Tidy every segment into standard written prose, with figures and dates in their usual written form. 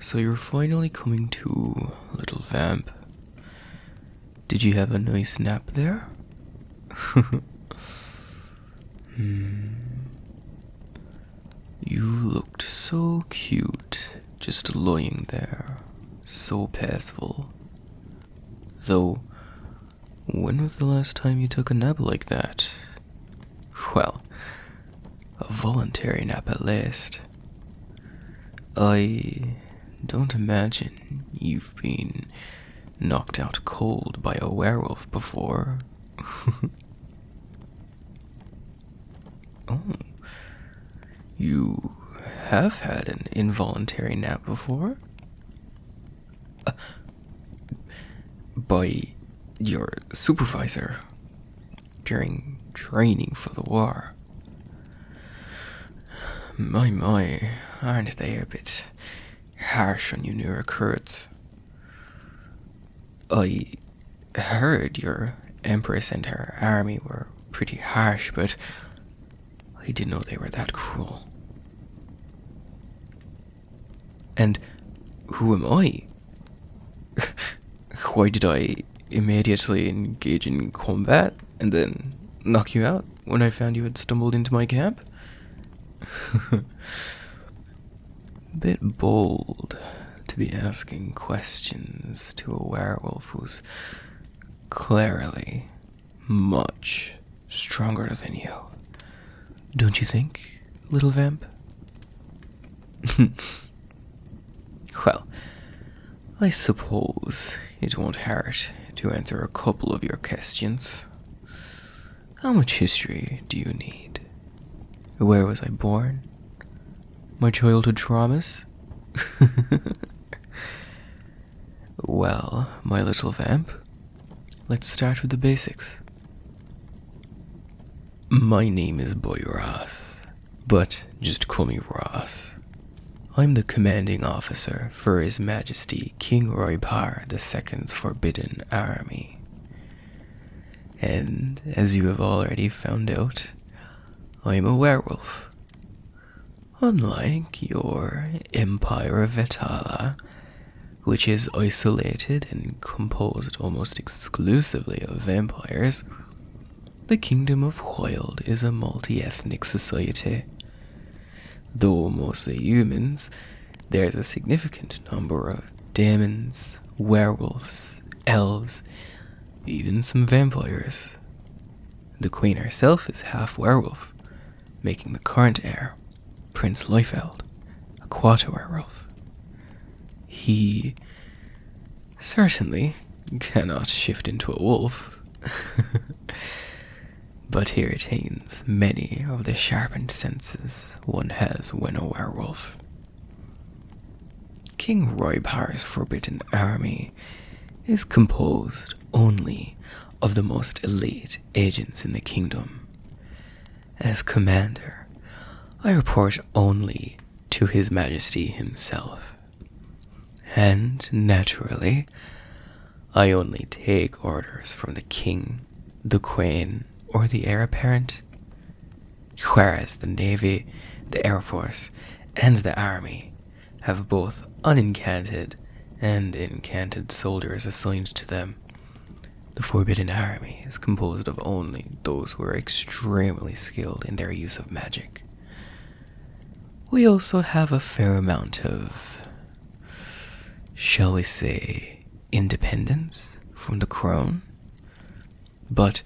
So you're finally coming to, little vamp. Did you have a nice nap there? You looked so cute, just lying there, so peaceful. Though, when was the last time you took a nap like that? Well, a voluntary nap at least. I don't imagine you've been knocked out cold by a werewolf before. Oh, you have had an involuntary nap before? By your supervisor during training for the war. My, aren't they a bit harsh on you new recruits? I heard your Empress and her army were pretty harsh, but I didn't know they were that cruel. And who am I? Why did I immediately engage in combat and then knock you out when I found you had stumbled into my camp? Bit bold to be asking questions to a werewolf who's clearly much stronger than you. Don't you think, little vamp? Well, I suppose it won't hurt to answer a couple of your questions. How much history do you need? Where was I born? My childhood traumas? Well, my little vamp, let's start with the basics. My name is Boy Ross, but just call me Ross. I'm the commanding officer for His Majesty King Roypar II's Forbidden Army. And as you have already found out, I'm a werewolf. Unlike your Empire of Vetala, which is isolated and composed almost exclusively of vampires, the Kingdom of Wild is a multi-ethnic society. Though mostly humans, there's a significant number of demons, werewolves, elves, even some vampires. The Queen herself is half werewolf, making the current heir, Prince Leifeld, a quarter-werewolf. He certainly cannot shift into a wolf, but he retains many of the sharpened senses one has when a werewolf. King Roypar's Forbidden Army is composed only of the most elite agents in the kingdom. As commander, I report only to His Majesty himself. And, naturally, I only take orders from the king, the queen, or the heir apparent, whereas the Navy, the Air Force, and the Army have both unencanted and encanted soldiers assigned to them. The Forbidden Army is composed of only those who are extremely skilled in their use of magic. We also have a fair amount of, shall we say, independence from the crown, but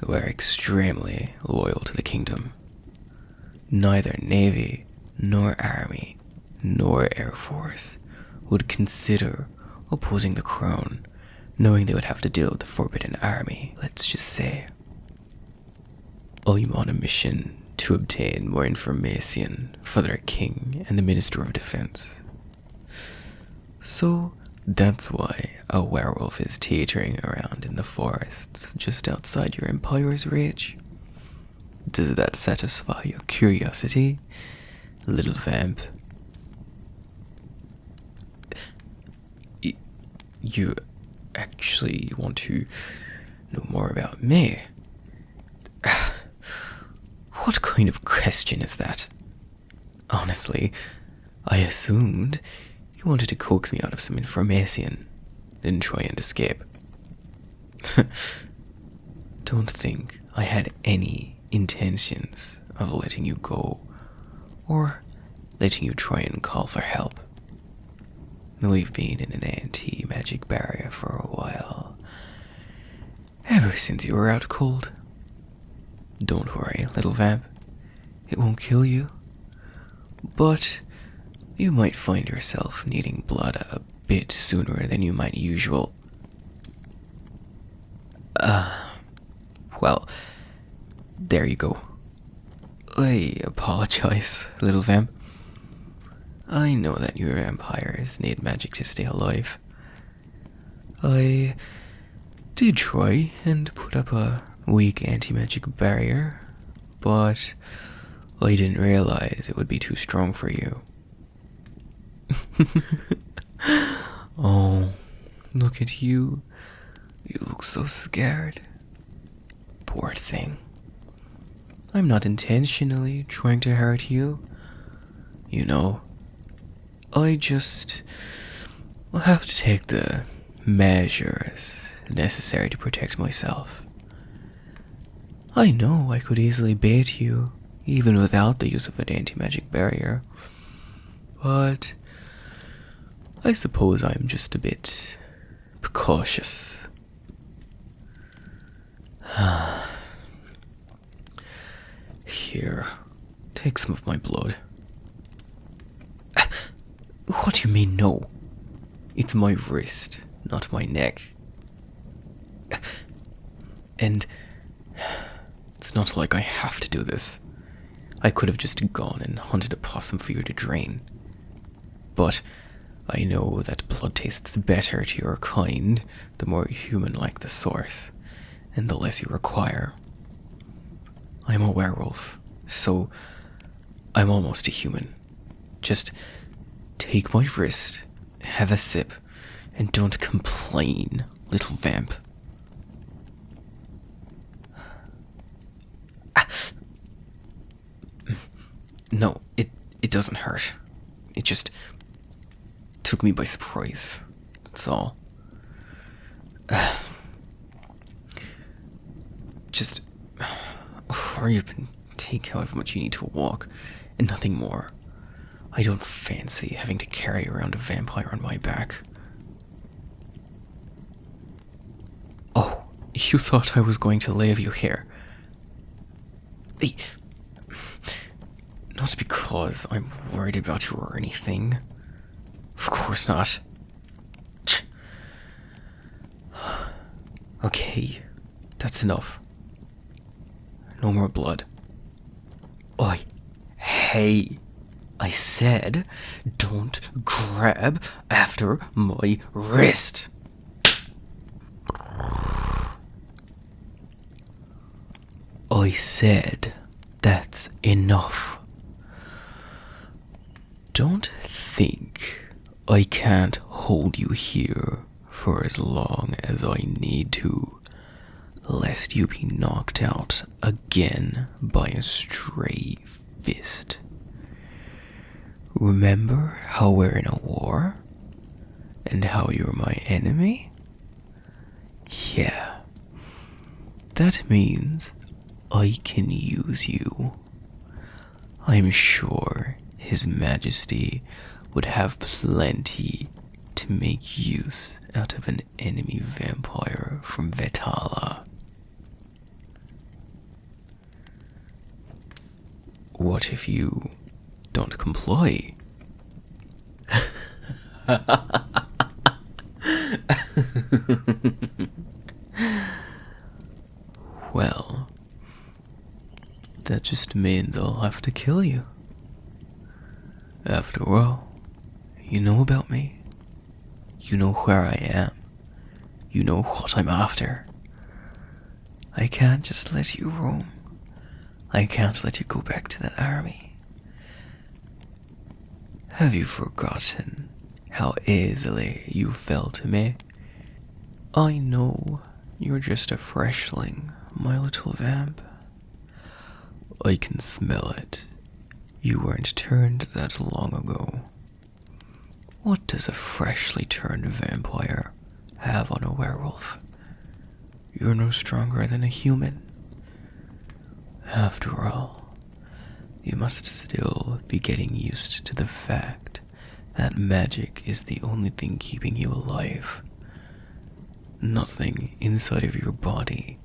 we're extremely loyal to the kingdom. Neither Navy, nor Army, nor Air Force would consider opposing the crown, knowing they would have to deal with the Forbidden Army, let's just say. I'm on a mission to obtain more information for their king and the Minister of Defense. So that's why a werewolf is teetering around in the forests just outside your empire's reach. Does that satisfy your curiosity, little vamp? You actually want to know more about me? What kind of question is that? Honestly, I assumed you You wanted to coax me out of some information, then try and escape. Don't think I had any intentions of letting you go, or letting you try and call for help. We've been in an anti-magic barrier for a while, ever since you were out cold. Don't worry, little vamp. It won't kill you, but you might find yourself needing blood a bit sooner than you might usual. Well, there you go. I apologize, little vamp. I know that your vampires need magic to stay alive. I did try and put up a weak anti-magic barrier, but I didn't realize it would be too strong for you. Oh, look at you. You look so scared. Poor thing. I'm not intentionally trying to hurt you. You know, I just will have to take the measures necessary to protect myself. I know I could easily bait you, even without the use of an anti-magic barrier, but I suppose I'm just a bit precautious. Here, take some of my blood. What do you mean, no? It's my wrist, not my neck. And it's not like I have to do this. I could have just gone and hunted a possum for you to drain. But I know that blood tastes better to your kind the more human-like the source, and the less you require. I'm a werewolf, so I'm almost a human. Just take my wrist, have a sip, and don't complain, little vamp. No, it doesn't hurt. It just took me by surprise. That's all. Just hurry up and take however much you need to walk, and nothing more. I don't fancy having to carry around a vampire on my back. Oh, you thought I was going to leave you here. Not because I'm worried about you or anything. Of course not. Okay, that's enough. No more blood. Oi, hey, I said don't grab after my wrist. I said that's enough. Don't think I can't hold you here for as long as I need to, lest you be knocked out again by a stray fist. Remember how we're in a war? And how you're my enemy? Yeah. That means I can use you. I'm sure His Majesty would have plenty to make use out of an enemy vampire from Vetala. What if you don't comply? Well, that just means I'll have to kill you. After all, you know about me. You know where I am. You know what I'm after. I can't just let you roam. I can't let you go back to that army. Have you forgotten how easily you fell to me? I know you're just a freshling, my little vamp. I can smell it. You weren't turned that long ago. What does a freshly turned vampire have on a werewolf? You're no stronger than a human. After all, you must still be getting used to the fact that magic is the only thing keeping you alive. Nothing inside of your body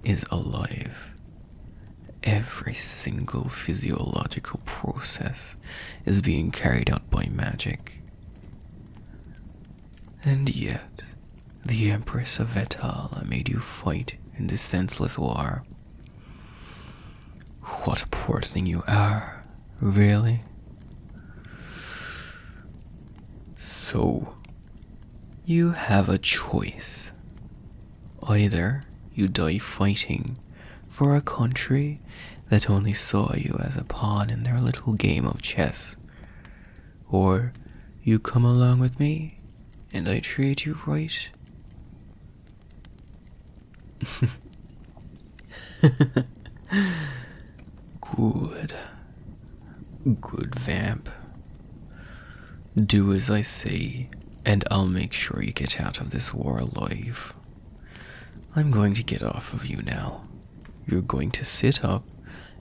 is alive. Every single physiological process is being carried out by magic. And yet, the Empress of Vetala made you fight in this senseless war. What a poor thing you are, really. So, you have a choice. Either you die fighting for a country that only saw you as a pawn in their little game of chess, or you come along with me and I treat you right. Good. Good, vamp. Do as I say, and I'll make sure you get out of this war alive. I'm going to get off of you now. You're going to sit up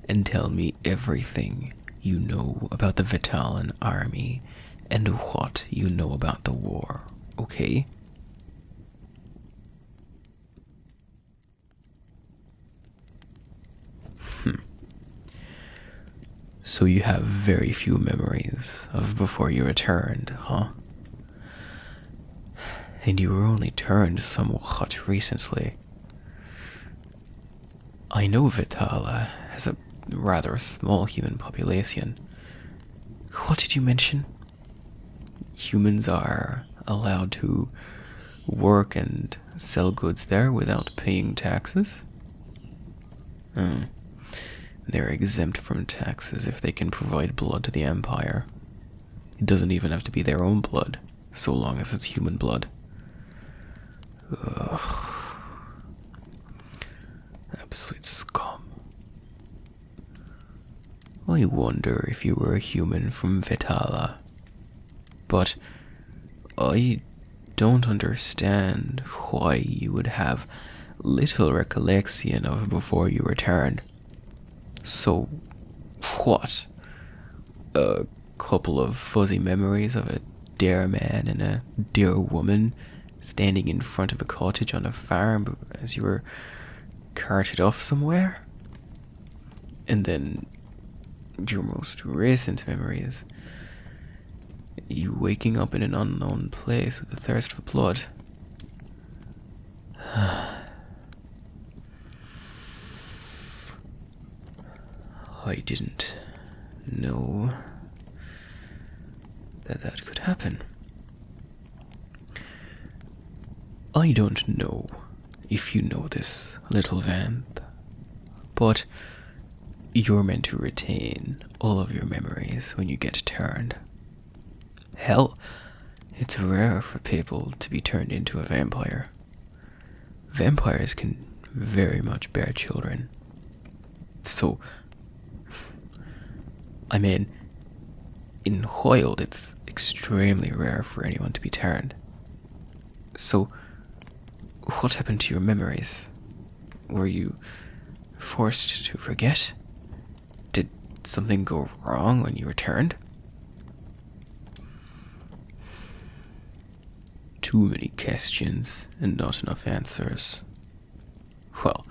and tell me everything you know about the Vitalan army and what you know about the war, okay? So you have very few memories of before you returned, huh? And you were only turned somewhat recently. I know Vitala has a rather small human population. What did you mention? Humans are allowed to work and sell goods there without paying taxes? They're exempt from taxes if they can provide blood to the Empire. It doesn't even have to be their own blood, so long as it's human blood. Ugh. Absolute scum. I wonder if you were a human from Vetala. But I don't understand why you would have little recollection of before you returned. So, what? A couple of fuzzy memories of a dear man and a dear woman standing in front of a cottage on a farm as you were carted off somewhere? And then your most recent memory is you waking up in an unknown place with a thirst for blood. I didn't know that could happen. I don't know if you know this, little vamp, but you're meant to retain all of your memories when you get turned. Hell, it's rare for people to be turned into a vampire. Vampires can very much bear children. So, I mean, in Wild, it's extremely rare for anyone to be turned. So, what happened to your memories? Were you forced to forget? Did something go wrong when you returned? Too many questions and not enough answers. Well,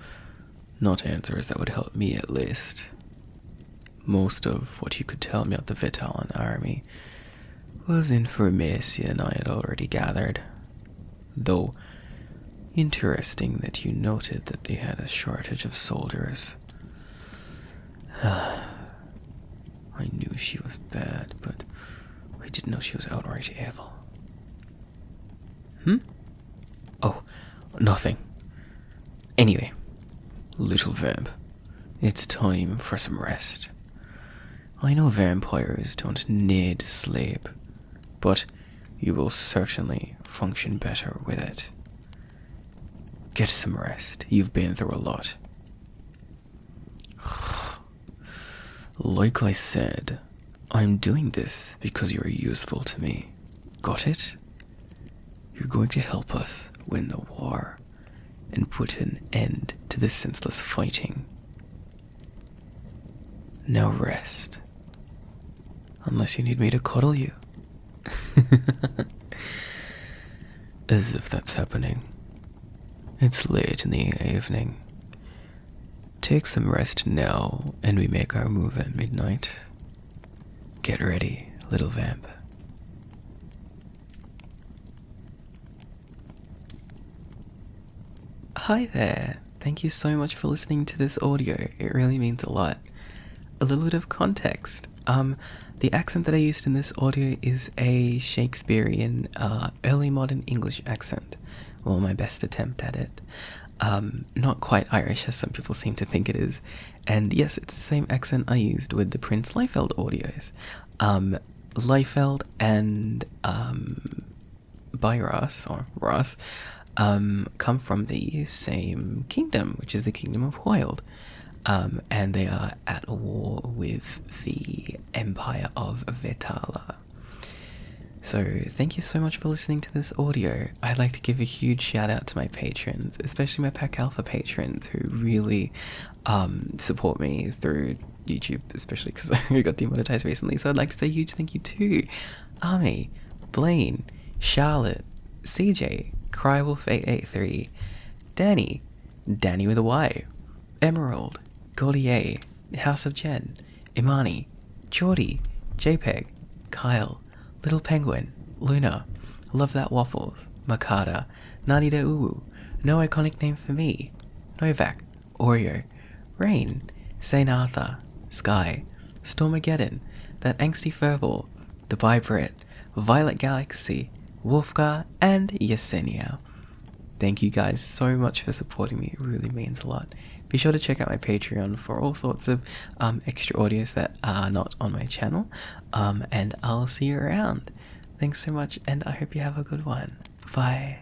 not answers that would help me at least. Most of what you could tell me about the Vitalan army was information I had already gathered. Though, interesting that you noted that they had a shortage of soldiers. I knew she was bad, but I didn't know she was outright evil. Oh, nothing. Anyway, little vamp, it's time for some rest. I know vampires don't need sleep, but you will certainly function better with it. Get some rest. You've been through a lot. Like I said, I'm doing this because you're useful to me. Got it? You're going to help us win the war and put an end to this senseless fighting. Now rest. Unless you need me to cuddle you. As if that's happening. It's late in the evening. Take some rest now, and we make our move at midnight. Get ready, little vamp. Hi there. Thank you so much for listening to this audio. It really means a lot. A little bit of context. The accent that I used in this audio is a Shakespearean, early modern English accent. Well, my best attempt at it. Not quite Irish as some people seem to think it is. And yes, it's the same accent I used with the Prince Liefeld audios. Liefeld and Byros, or Ross, come from the same kingdom, which is the Kingdom of Hoyle. And they are at war with the Empire of Vetala. So thank you so much for listening to this audio. I'd like to give a huge shout out to my patrons, especially my Pack Alpha patrons who really support me through YouTube, especially because I got demonetized recently. So I'd like to say a huge thank you to Army, Blaine, Charlotte, CJ, Crywolf883, Danny with a Y, Emerald, Gaudier, House of Jen, Imani, Geordie, JPEG, Kyle, Little Penguin, Luna, Love That Waffles, Makata, Nani de Uwu, No Iconic Name for Me, Novak, Oreo, Rain, Saint Arthur, Sky, Stormageddon, That Angsty Furball, The Bybrit, Violet Galaxy, Wolfgar, and Yesenia. Thank you guys so much for supporting me, it really means a lot. Be sure to check out my Patreon for all sorts of extra audios that are not on my channel, and I'll see you around. Thanks so much, and I hope you have a good one. Bye.